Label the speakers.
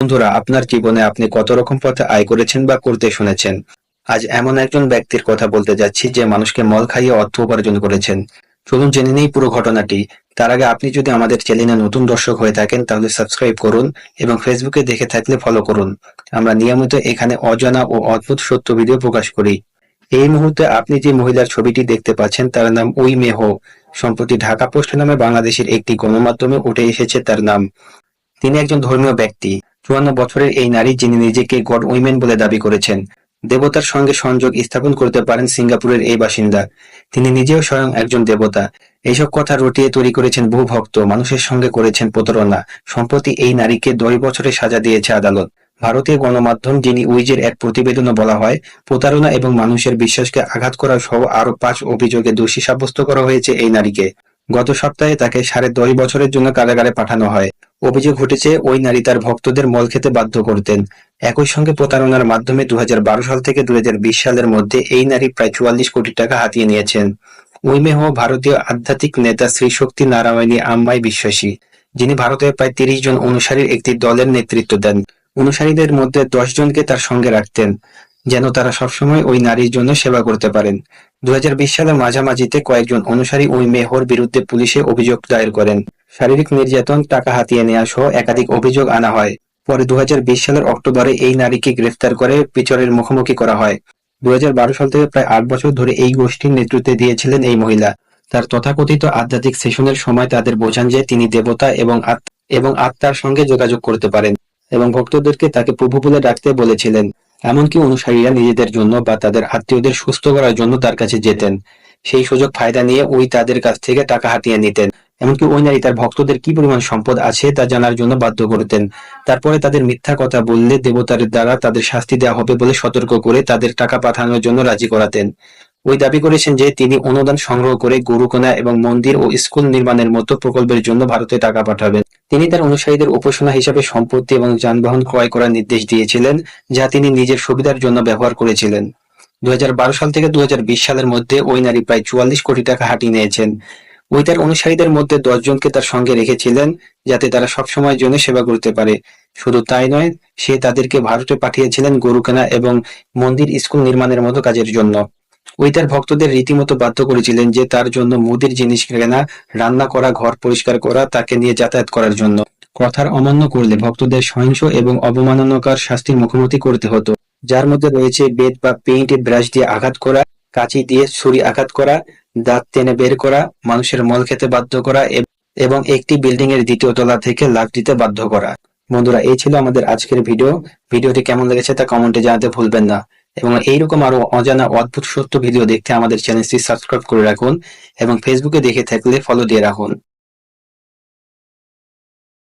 Speaker 1: বন্ধুরা, আপনার জীবনে আপনি কত রকম পথে আয় করেছেন বা করতে শুনেছেন। আজ এমন একজন ব্যক্তির কথা বলতে যাচ্ছি যে মানুষকে মল খাইয়ে অর্থ উপার্জন করেছেন। চলুন জেনে নেই পুরো ঘটনাটি। তার আগে আপনি যদি আমাদের চ্যানেলে নতুন দর্শক হয়ে থাকেন তাহলে সাবস্ক্রাইব করুন এবং ফেসবুকে দেখে থাকলে ফলো করুন। আমরা নিয়মিত এখানে অজানা ও অদ্ভুত সত্য ভিডিও প্রকাশ করি। এই মুহূর্তে আপনি যে মহিলার ছবিটি দেখতে পাচ্ছেন তার নাম উই মেহো। সম্প্রতি ঢাকা পোস্ট নামে বাংলাদেশের একটি গণমাধ্যমে উঠে এসেছে তার নাম। তিনি একজন ধর্মীয় ব্যক্তি। ৫৪ বছরের এই নারী যিনি নিজেকে গড উইমেন বলে দাবি করেছেন। দেবতার সঙ্গে সংযোগ স্থাপন করতে পারেন সিঙ্গাপুরের এই বাসিন্দা। তিনি নিজেও স্বয়ং একজন দেবতা। এইসব কথা রটিয়ে তৈরি করেছেন বহু ভক্ত, মানুষের সঙ্গে করেছেন প্রতারণা। সম্প্রতি এই নারীকে ১০ বছরের সাজা দিয়েছে আদালত। ভারতীয় গণমাধ্যম যিনি উইজের এক প্রতিবেদনে বলা হয়, প্রতারণা এবং মানুষের বিশ্বাসকে আঘাত করা সহ আরও ৫ অভিযোগে দোষী সাব্যস্ত করা হয়েছে এই নারীকে। গত সপ্তাহে তাকে ১০.৫ বছরের জন্য কারাগারে পাঠানো হয়। অভিযোগ উঠেছে ওই নারী তার ভক্তদের মল খেতে বাধ্য করতেন। একই সঙ্গে প্রতারণার মাধ্যমে ২০১২ সাল থেকে ২০২০ সালের মধ্যে এই নারী প্রায় ৪৪ কোটি টাকা হাতিয়ে নিয়েছেন। উইমেহ ভারতীয় আধ্যাত্মিক নেতা শ্রী শক্তি নারায়ণী আম্মায় বিশ্বাসী, যিনি ভারতের প্রায় ৩০ জন অনুসারীর একটি দলের নেতৃত্ব দেন। অনুসারীদের মধ্যে ১০ জনকে তার সঙ্গে রাখতেন, যেন তারা সবসময় ওই নারীর জন্য সেবা করতে পারেন। ২০২০ সালের মাঝামাঝিতে কয়েকজন অনুসারী উইমেহর বিরুদ্ধে পুলিশে অভিযোগ দায়ের করেন। শারীরিক নির্যাতন, টাকা হাতিয়ে নেওয়া সহ একাধিক অভিযোগ আনা হয়। পরে ২০২০ সালের অক্টোবরে এই নারীকে গ্রেফতার করে বিচারের মুখোমুখি করা হয়। ২০১২ সাল থেকে প্রায় ৮ বছর ধরে এই গোষ্ঠীর নেতৃত্বে দিয়েছিলেন এই মহিলা। তার তথাকথিত আধ্যাত্মিক সেশনের সময় তাদের বোঝান যে তিনি দেবতা এবং আত্মার সঙ্গে যোগাযোগ করতে পারেন এবং ভক্তদেরকে তাকে প্রভু বলে ডাকতে বলেছিলেন। এমনকি অনুসারীরা নিজেদের জন্য বা তাদের আত্মীয়দের সুস্থ করার জন্য তার কাছে যেতেন। সেই সুযোগ ফায়দা নিয়ে ওই তাদের কাছ থেকে টাকা হাতিয়ে নিতেন। এমনকি ওই নারী তার ভক্তদের কি পরিমাণ সম্পদ আছে তা জানার জন্য বাধ্য করতেন। তারপরে তাদের মিথ্যা কথা বললে দেবতার দ্বারা তাদের শাস্তি দেওয়া হবে বলে সতর্ক করে তাদের টাকা পাঠানোর জন্য রাজি করাতেন। ওই দাবি করেছেন যে তিনি অনুদান সংগ্রহ করে গরুকণা এবং মন্দির ও স্কুল নির্মাণের মতো প্রকল্পের জন্য ভারতে টাকা পাঠাবেন। তিনি তার অনুসারীদের উপাসনা হিসাবে সম্পত্তি এবং যানবাহন ক্রয় করার নির্দেশ দিয়েছিলেন, যা তিনি নিজের সুবিধার জন্য ব্যবহার করেছিলেন। ২০১২ সাল থেকে ২০২০ সালের মধ্যে ওই নারী প্রায় ৪৪ কোটি টাকা হাতিয়ে নিয়েছেন। ওই তার অনুসারীদের মধ্যে ১০ জনকে তার সঙ্গে রেখেছিলেন, যাতে তারা সবসময়ের জন্য সেবা করতে পারে। শুধু তাই নয়, সে তাদেরকে ভারতে পাঠিয়েছিলেন গরু কেনা এবং মন্দির স্কুল নির্মাণের মতো কাজের জন্য। ওই তার ভক্তদের রীতিমতো বাধ্য করেছিলেন যে তার জন্য মুদির জিনিস কেনা, রান্না করা, ঘর পরিষ্কার করা, তাকে নিয়ে যাতায়াত করার জন্য। কথার অমান্য করলে ভক্তদের সহিংস এবং অবমাননাকর শাস্তির মুখোমুখি করতে হতো, যার মধ্যে রয়েছে বেত বা পেইন্ট ব্রাশ দিয়ে আঘাত করা, কাঁচি দিয়ে ছুরি আঘাত করা, দাঁত টেনে বের করা, মানুষের মল খেতে বাধ্য করা এবং একটি বিল্ডিং এর ২য় তলা থেকে লাফ দিতে বাধ্য করা। বন্ধুরা, এই ছিল আমাদের আজকের ভিডিও। ভিডিওটি কেমন লেগেছে তা কমেন্টে জানাতে ভুলবেন না এবং এইরকম আরো অজানা অদ্ভুত সত্য ভিডিও দেখতে আমাদের চ্যানেলটি সাবস্ক্রাইব করে রাখুন এবং ফেসবুকে দেখে থাকলে ফলো দিয়ে রাখুন।